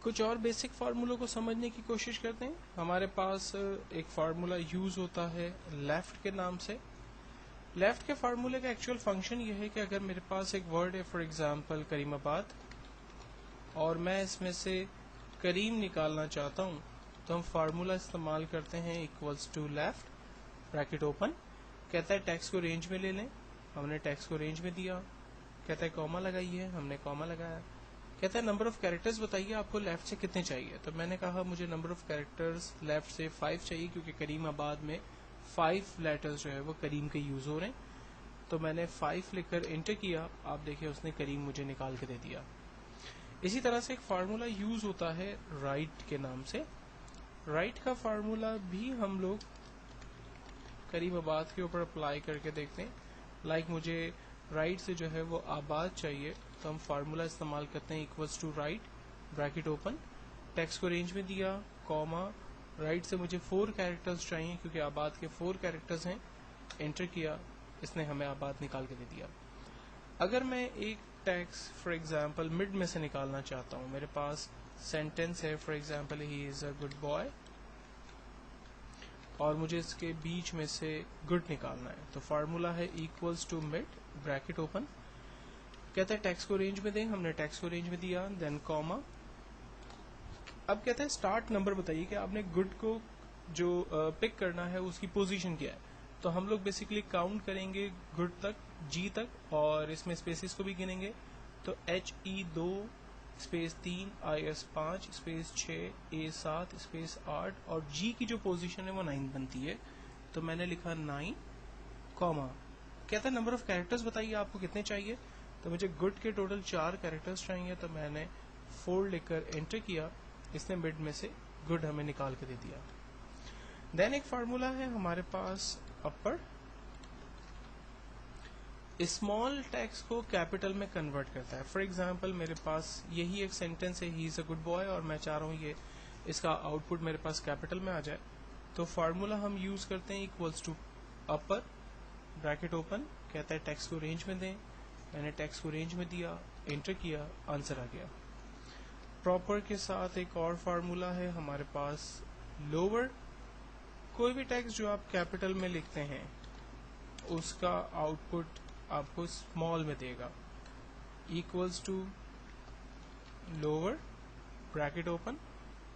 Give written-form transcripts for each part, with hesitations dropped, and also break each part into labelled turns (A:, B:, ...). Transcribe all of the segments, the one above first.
A: کچھ اور بیسک فارمولوں کو سمجھنے کی کوشش کرتے ہیں. ہمارے پاس ایک فارمولا یوز ہوتا ہے لیفٹ کے نام سے. لیفٹ کے فارمولے کا ایکچوئل فنکشن یہ ہے کہ اگر میرے پاس ایک ورڈ ہے فار ایگزامپل کریم آباد اور میں اس میں سے کریم نکالنا چاہتا ہوں تو ہم فارمولا استعمال کرتے ہیں equals to left bracket open. کہتا ہے ٹیکسٹ کو رینج میں لے لیں, ہم نے ٹیکسٹ کو رینج میں دیا. کہتا ہے کوما لگائیے, ہم نے کوما لگایا. کہتا ہے نمبر آف کیریکٹرز بتائیے آپ کو لیفٹ سے کتنے چاہیے. تو میں نے کہا مجھے نمبر آف کیریکٹرز لیفٹ سے 5 چاہیے کیونکہ کریم آباد میں 5 لیٹرز جو ہے وہ کریم کے یوز ہو رہے ہیں. تو میں نے 5 لکھ کر انٹر کیا, آپ دیکھیں اس نے کریم مجھے نکال کے دے دیا. اسی طرح سے ایک فارمولا یوز ہوتا ہے رائٹ کے نام سے. رائٹ کا فارمولا بھی ہم لوگ کریم آباد کے اوپر اپلائی کر کے دیکھتے ہیں. لائک مجھے رائٹ سے جو ہے وہ آباد چاہیے تو ہم فارمولا استعمال کرتے ہیں equals to right bracket open, text کو رینج میں دیا, کوما, رائٹ سے مجھے 4 کیریکٹرز چاہیے کیونکہ آباد کے 4 کیریکٹرز ہیں, انٹر کیا, اس نے ہمیں آباد نکال کے دے دیا. اگر میں ایک ٹیکسٹ فار ایگزامپل مڈ میں سے نکالنا چاہتا ہوں, میرے پاس سینٹینس ہے for example he is a good boy اور مجھے اس کے بیچ میں سے گڈ نکالنا ہے تو فارمولا ہے equals to mid bracket open. کہتا ہے ٹیکسٹ کو رینج میں دیں, ہم نے ٹیکسٹ کو رینج میں دیا, دین کوما. اب کہتا ہے اسٹارٹ نمبر بتائیے کہ آپ نے گڈ کو جو پک کرنا ہے اس کی پوزیشن کیا ہے. تو ہم لوگ بیسیکلی کاؤنٹ کریں گے گڈ تک, جی تک, اور اس میں اسپیسز کو بھی گنیں گے. تو H E 2 space 3 I S 5 space 6 A 7 space 8 اور جی کی جو پوزیشن ہے وہ 9 بنتی ہے. تو میں نے لکھا 9 کوما. کہتا ہے نمبر آف کیریکٹرز بتائیے آپ کو کتنے چاہیے. تو مجھے گڈ کے ٹوٹل 4 کیریکٹرز چاہیے تو میں نے 4 لکھ کر انٹر کیا, اس نے مڈ میں سے گڈ ہمیں نکال کے دے دیا. دین ایک فارمولا ہے ہمارے پاس اپر, اسمال ٹیکسٹ کو کیپٹل میں کنورٹ کرتا ہے. فار ایگزامپل میرے پاس یہی ایک سینٹینس ہے ہی از اے گڈ بوائے اور میں چاہ رہا ہوں یہ اس کا آؤٹ پٹ میرے پاس کیپٹل میں آ جائے. تو فارمولا ہم یوز کرتے ہیں equals to upper bracket open. کہتا ہے ٹیکسٹ کو رینج میں دیں, میں نے ٹیکسٹ کو رینج میں دیا, انٹر کیا, آنسر آ گیا. پراپر کے ساتھ ایک اور فارمولا ہے ہمارے پاس لوور. کوئی بھی ٹیکسٹ جو آپ کیپٹل میں لکھتے ہیں اس کا آؤٹ پٹ آپ کو اسمال میں دے گا. Equals to lower bracket open,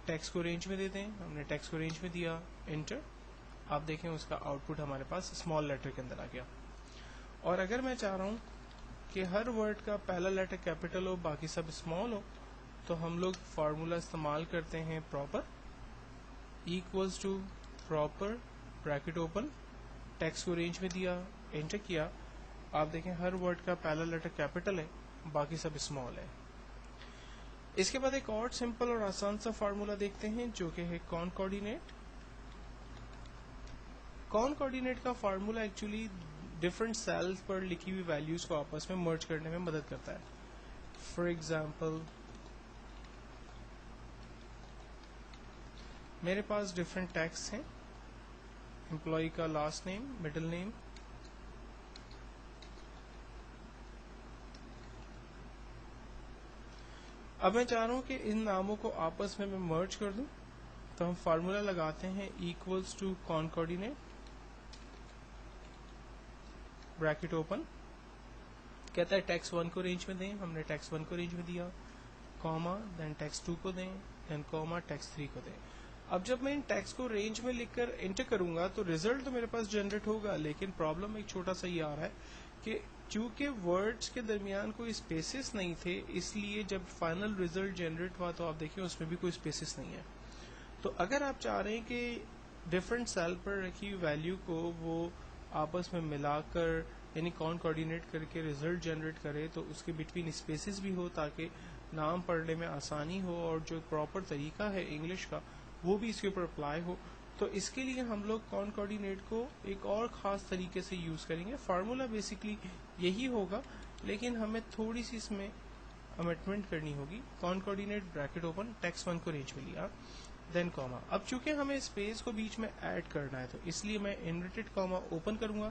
A: text کو رینج میں دے دیں, ہم نے ٹیکسٹ کو رینج میں دیا, انٹر, آپ دیکھیں اس کا آؤٹ پٹ ہمارے پاس اسمال لیٹر کے اندر آ گیا. اور اگر میں چاہ رہا ہوں کہ ہر ورڈ کا پہلا لیٹر کیپٹل ہو باقی سب اسمال ہو تو ہم لوگ فارمولا استعمال کرتے ہیں proper, equals to proper bracket open, text کو رینج میں دیا, انٹر کیا, آپ دیکھیں ہر ورڈ کا پہلا لیٹر کیپٹل ہے باقی سب اسمال ہے. اس کے بعد ایک اور سمپل اور آسان سا فارمولا دیکھتے ہیں جو کہ ہے کانکارڈینیٹ. کانکارڈینیٹ کا فارمولا ایکچولی ڈفرنٹ سیلز پر لکھی ہوئی ویلیوز کو آپس میں مرج کرنے میں مدد کرتا ہے. فار ایگزامپل میرے پاس ڈفرنٹ ٹیکسٹ ہیں, امپلائی کا لاسٹ نیم, مڈل نیم, اب میں چاہ رہا ہوں کہ ان ناموں کو آپس میں مرج کر دوں تو ہم فارمولا لگاتے ہیں ایکولس ٹو کانکارڈینیٹ بریکٹ اوپن. کہتا ہے ٹیکسٹ 1 کو رینج میں دیں, ہم نے ٹیکسٹ 1 کو رینج میں دیا, کوما, دین ٹیکسٹ 2 کو دیں, دین کوما, ٹیکسٹ 3 کو دیں. اب جب میں ان ٹیکسٹ کو رینج میں لکھ کر انٹر کروں گا تو ریزلٹ تو میرے پاس جنریٹ ہوگا, لیکن پرابلم ایک چھوٹا سا یہ آ رہا ہے کہ چونکہ ورڈز کے درمیان کوئی اسپیسز نہیں تھے اس لیے جب فائنل ریزلٹ جنریٹ ہوا تو آپ دیکھیں اس میں بھی کوئی اسپیسز نہیں ہے. تو اگر آپ چاہ رہے ہیں کہ ڈفرنٹ سیل پر رکھی ہوئی ویلیو کو وہ آپس میں ملا کر یعنی کانکارڈینیٹ کر کے ریزلٹ جنریٹ کرے تو اس کے بٹوین اسپیسز بھی ہو تاکہ نام پڑھنے میں آسانی ہو اور جو پراپر طریقہ ہے انگلش کا وہ بھی اس کے اوپر اپلائی ہو. تو اس کے لیے ہم لوگ کانکارڈینیٹ کو ایک اور خاص طریقے سے یوز کریں گے. فارمولا بیسکلی یہی ہوگا لیکن ہمیں تھوڑی سی اس میں امینڈمنٹ کرنی ہوگی. کانکارڈینیٹ بریکٹ اوپن, ٹیکسٹ 1 کو رینج میں لیا, دین کوما. اب چونکہ ہمیں اسپیس کو بیچ میں ایڈ کرنا ہے تو اس لیے میں انورٹڈ کوما اوپن کروں گا,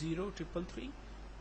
A: 033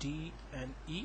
A: D&E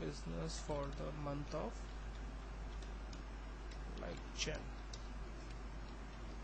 A: business for the month of like Jan.